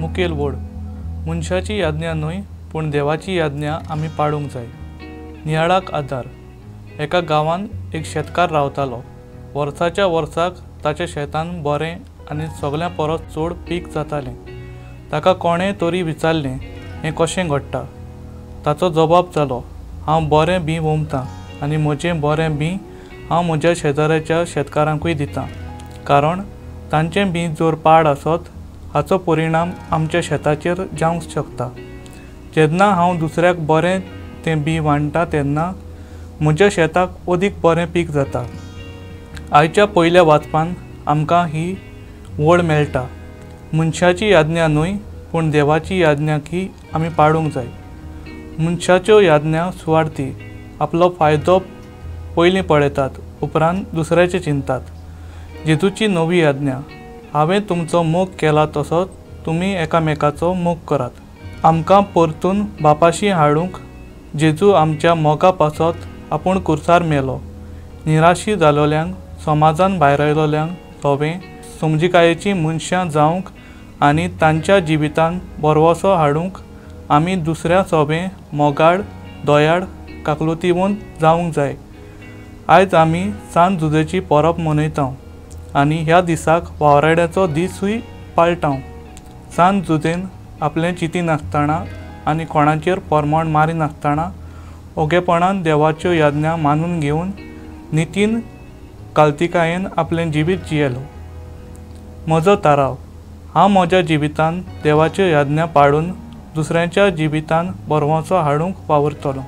मुखेल वड मनशाची याज्ञा न्हय पूण देवाची याज्ञा आमी पाळूंक जाय। नियाळाक आदार। एका गांवांत एक शेतकार रावतालो। वर्साच्या वर्साक ताच्या शेतान बरें आनी सगळ्यां परस चड पीक जातालें। ताका कोणें तरी विचारलें हें कशें घडटा। ताचो जबाब जालो, हांव बरें बी वोमतां आनी म्हजें बरें बी हांव म्हज्या शेजाऱ्याच्या शेतकारांकूय दितां, कारण तांचें बी जर पाड आसत हाचो परिणाम आमच्या शेताचेर जावंक शकता। जेन्ना हांव दुसऱ्याक बरें तें बी वांट्टा तेन्ना म्हज्या शेताक अदीक बरें पीक जाता। आयच्या पयल्या वाचपान आमकां ही वड मेळटा। मनशाची याज्ञा न्हय पूण देवाची याज्ञा ही आमी पाळूंक जाय। मनशाच्यो याज्ञा सुवार्थी आपलो फायदो पयलीं पळयतात, उपरांत दुसऱ्याचें चिंतात। जेजूची नवी याज्ञा, हांवें तुमचो मोग केला तसोच तुमी एकामेकाचो मोग करात। आमकां परतून बापाशी हाडूंक जेजू आमच्या मोगा पासत आपूण कुर्सार मेलो। निराशी जालोल्यांक, समाजान भायर आयलोल्यांक सवें समजिकायेची मनशां जावंक आनी तांच्या जिवितान बरवसो हाडूंक आमी दुसऱ्या सवें मोगाळ, दयाळ, काकलुतीवंत जावंक जाय। आयज आमी सांत झुजेची परब मनयता आनी ह्या दिसाक वावराड्याचो दिसूय पाळटां। सांत झुजेन आपलें चिंती नासतना आनी कोणाचेर परमोण मारी नासतना ओगेपणान देवाच्यो याज्ञा मानून घेवन नितीन काल्तिकायेन आपलें जिवीत जियेलो। म्हजो थाराव, हांव म्हज्या जिवितान देवाच्यो याज्ञा पाळून दुसऱ्यांच्या जिवितान बरवंसो हाडूंक वावुरतलों।